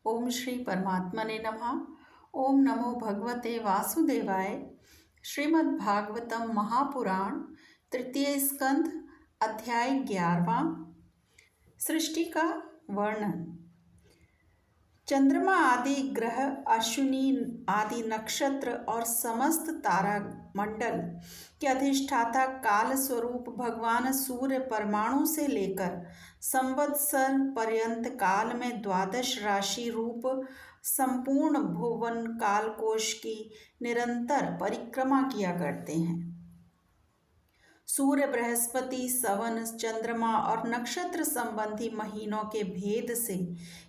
ओम श्री परमात्मने नमः। ओम नमो भगवते वासुदेवाय। श्रीमद् भागवतम महापुराण तृतीय स्कंध अध्याय 11वां। सृष्टि का वर्णन। चंद्रमा आदि ग्रह, अश्विनी आदि नक्षत्र और समस्त तारा मंडल के अधिष्ठाता काल स्वरूप भगवान सूर्य परमाणु से लेकर संवत्सर पर्यंत काल में द्वादश राशि रूप संपूर्ण भुवन कालकोश की निरंतर परिक्रमा किया करते हैं। सूर्य, बृहस्पति, सवन, चंद्रमा और नक्षत्र संबंधी महीनों के भेद से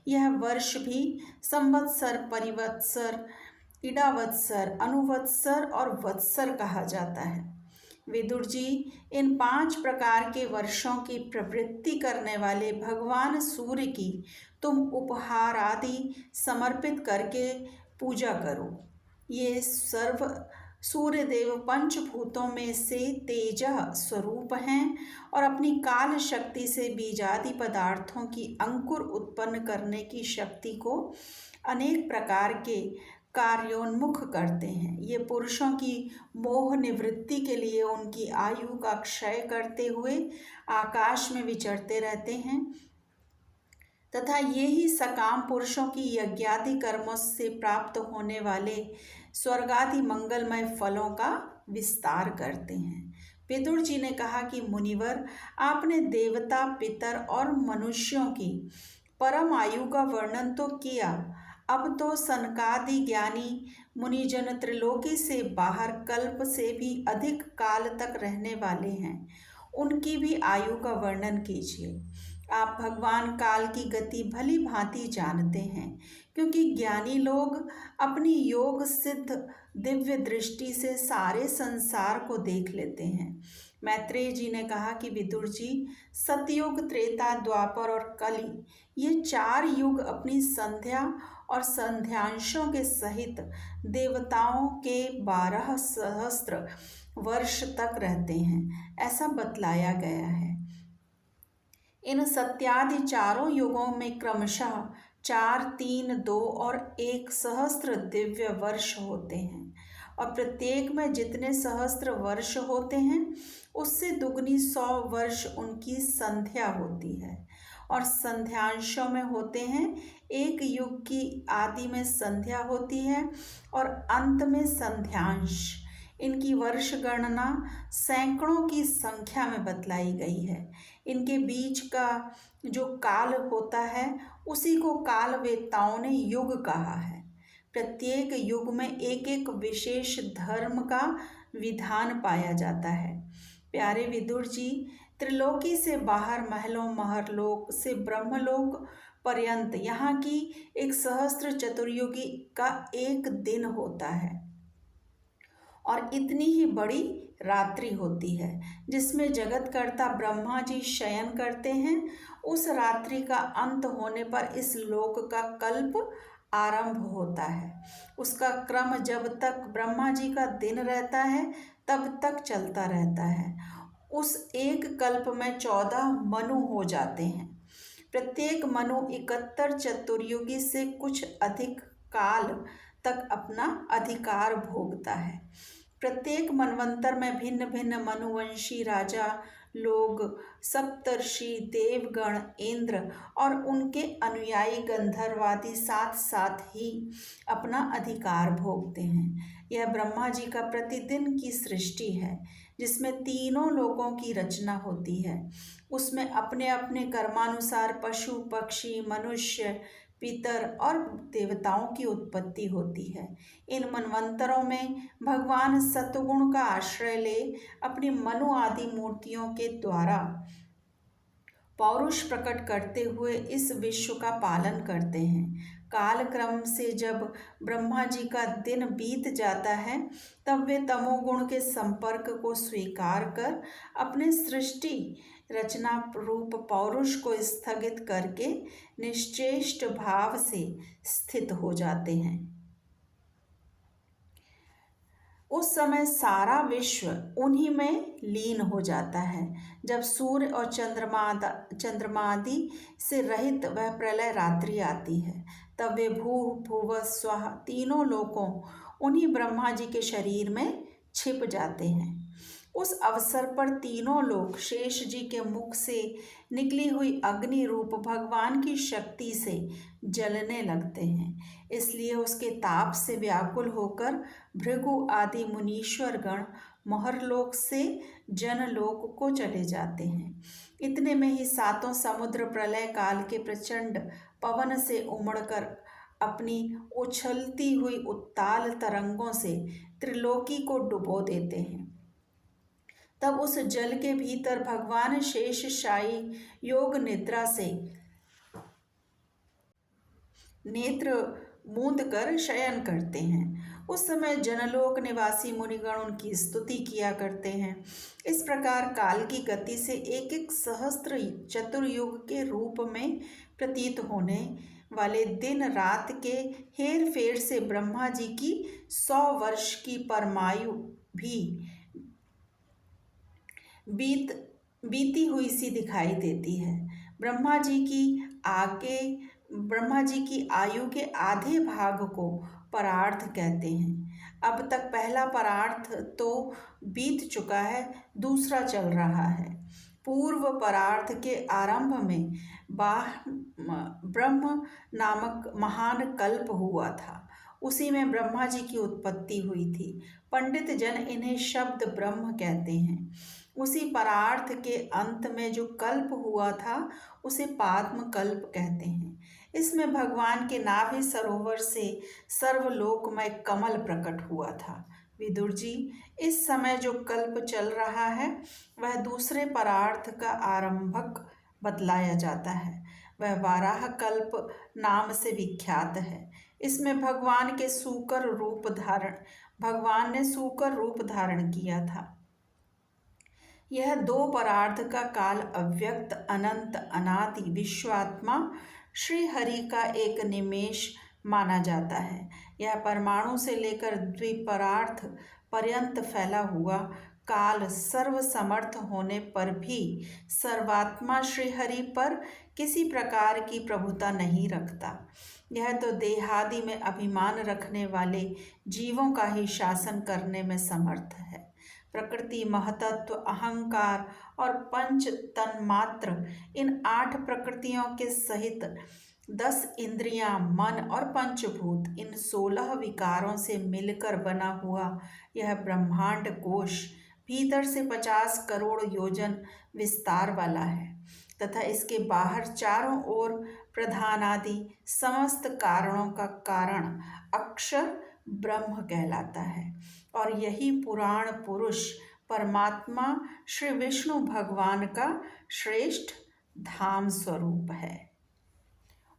यह वर्ष भी संवत्सर, परिवत्सर, इडावत्सर, अनुवत्सर और वत्सर कहा जाता है। विदुर जी, इन 5 प्रकार के वर्षों की प्रवृत्ति करने वाले भगवान सूर्य की तुम उपहार आदि समर्पित करके पूजा करो। ये सर्व सूर्यदेव पंचभूतों में से तेजः स्वरूप हैं और अपनी काल शक्ति से बीजादि पदार्थों की अंकुर उत्पन्न करने की शक्ति को अनेक प्रकार के कार्योन्मुख करते हैं। ये पुरुषों की मोह निवृत्ति के लिए उनकी आयु का क्षय करते हुए आकाश में विचरते रहते हैं तथा ये ही सकाम पुरुषों की यज्ञादि कर्मों से प्राप्त होने वाले स्वर्गादि मंगलमय फलों का विस्तार करते हैं। विदुर जी ने कहा कि मुनिवर, आपने देवता, पितर और मनुष्यों की परम आयु का वर्णन तो किया, अब तो सनकादि ज्ञानी मुनिजन त्रिलोकी से बाहर कल्प से भी अधिक काल तक रहने वाले हैं, उनकी भी आयु का वर्णन कीजिए। आप भगवान काल की गति भली भांति जानते हैं, क्योंकि ज्ञानी लोग अपनी योग सिद्ध दिव्य दृष्टि से सारे संसार को देख लेते हैं। मैत्रेय जी ने कहा कि विदुर जी, सतयुग, त्रेता, द्वापर और कली, ये 4 युग अपनी संध्या और संध्यांशों के सहित देवताओं के 12 सहस्त्र वर्ष तक रहते हैं, ऐसा बतलाया गया है। इन सत्यादि चारों युगों में क्रमशः 4, 3, 2 और 1 सहस्त्र दिव्य वर्ष होते हैं और प्रत्येक में जितने सहस्त्र वर्ष होते हैं उससे दुगनी 100 वर्ष उनकी संध्या होती है और संध्यांशों में होते हैं। एक युग की आदि में संध्या होती है और अंत में संध्यांश। इनकी वर्ष गणना सैकड़ों की संख्या में बतलाई गई है। इनके बीच का जो काल होता है उसी को काल वेत्ताओं ने युग कहा है। प्रत्येक युग में एक एक विशेष धर्म का विधान पाया जाता है। प्यारे विदुर जी, त्रिलोकी से बाहर महलों महरलोक से ब्रह्मलोक पर्यंत यहाँ की 1 सहस्त्र चतुर्युगी का एक दिन होता है और इतनी ही बड़ी रात्रि होती है जिसमें जगतकर्ता ब्रह्मा जी शयन करते हैं। उस रात्रि का अंत होने पर इस लोक का कल्प आरंभ होता है। उसका क्रम जब तक ब्रह्मा जी का दिन रहता है तब तक चलता रहता है। उस एक कल्प में 14 मनु हो जाते हैं। प्रत्येक मनु 71 चतुर्युगी से कुछ अधिक काल तक अपना अधिकार भोगता है। प्रत्येक मनवंतर में भिन्न भिन्न मनुवंशी राजा लोग, सप्तर्षि, देवगण, इंद्र और उनके अनुयायी गंधर्वादि साथ साथ ही अपना अधिकार भोगते हैं। यह ब्रह्मा जी का प्रतिदिन की सृष्टि है जिसमें तीनों लोकों की रचना होती है। उसमें अपने अपने कर्मानुसार पशु, पक्षी, मनुष्य, पितर और देवताओं की उत्पत्ति होती है। इन मनवंतरों में भगवान सतगुण का आश्रय ले अपनी मनु आदि मूर्तियों के द्वारा पौरुष प्रकट करते हुए इस विश्व का पालन करते हैं। कालक्रम से जब ब्रह्मा जी का दिन बीत जाता है तब वे तमोगुण के संपर्क को स्वीकार कर अपने सृष्टि रचना रूप पौरुष को स्थगित करके निश्चेष्ट भाव से स्थित हो जाते हैं। उस समय सारा विश्व उन्हीं में लीन हो जाता है। जब सूर्य और चंद्रमा आदि से रहित वह प्रलय रात्रि आती है, तब वे भूः भुवः स्वः तीनों लोकों उन्हीं ब्रह्मा जी के शरीर में छिप जाते हैं। उस अवसर पर तीनों लोग शेष जी के मुख से निकली हुई अग्नि रूप भगवान की शक्ति से जलने लगते हैं। इसलिए उसके ताप से व्याकुल होकर भृगु आदि मुनीश्वर गण महरलोक से जनलोक को चले जाते हैं। इतने में ही सातों समुद्र प्रलय काल के प्रचंड पवन से उमड़कर अपनी उछलती हुई उत्ताल तरंगों से त्रिलोकी को डुबो देते हैं। तब उस जल के भीतर भगवान शेषशायी योग निद्रा से नेत्र मूंद कर शयन करते हैं। उस समय जनलोक निवासी मुनिगण उनकी स्तुति किया करते हैं। इस प्रकार काल की गति से एक एक सहस्त्र चतुर्युग के रूप में प्रतीत होने वाले दिन रात के हेर फेर से ब्रह्मा जी की 100 वर्ष की परमायु भी बीती हुई सी दिखाई देती है। ब्रह्मा जी की आयु के आधे भाग को परार्थ कहते हैं। अब तक पहला परार्थ तो बीत चुका है, दूसरा चल रहा है। पूर्व परार्थ के आरंभ में ब्रह्म नामक महान कल्प हुआ था। उसी में ब्रह्मा जी की उत्पत्ति हुई थी। पंडित जन इन्हें शब्द ब्रह्म कहते हैं। उसी परार्थ के अंत में जो कल्प हुआ था उसे पाद्म कल्प कहते हैं। इसमें भगवान के नाभि सरोवर से सर्वलोकमय कमल प्रकट हुआ था। विदुर जी, इस समय जो कल्प चल रहा है वह दूसरे परार्थ का आरंभक बतलाया जाता है। वह वाराह कल्प नाम से विख्यात है। इसमें भगवान ने सूकर रूप धारण किया था। यह 2 परार्थ का काल अव्यक्त अनंत अनादि विश्वात्मा श्री हरि का एक निमेष माना जाता है। यह परमाणु से लेकर द्विपरार्थ पर्यंत फैला हुआ काल सर्वसमर्थ होने पर भी सर्वात्मा श्री हरि पर किसी प्रकार की प्रभुता नहीं रखता। यह तो देहादि में अभिमान रखने वाले जीवों का ही शासन करने में समर्थ है। प्रकृति, महतत्व, अहंकार और पंच तन्मात्र, इन 8 प्रकृतियों के सहित 10 इंद्रियां, मन और पंचभूत, इन 16 विकारों से मिलकर बना हुआ यह ब्रह्मांड कोश भीतर से 50 करोड़ योजन विस्तार वाला है तथा इसके बाहर चारों ओर प्रधानादि समस्त कारणों का कारण अक्षर ब्रह्म कहलाता है। और यही पुराण पुरुष परमात्मा श्री विष्णु भगवान का श्रेष्ठ धाम स्वरूप है।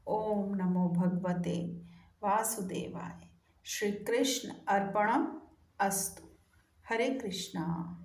ओम नमो भगवते वासुदेवाय। श्री कृष्ण अर्पणम अस्तु। हरे कृष्णा।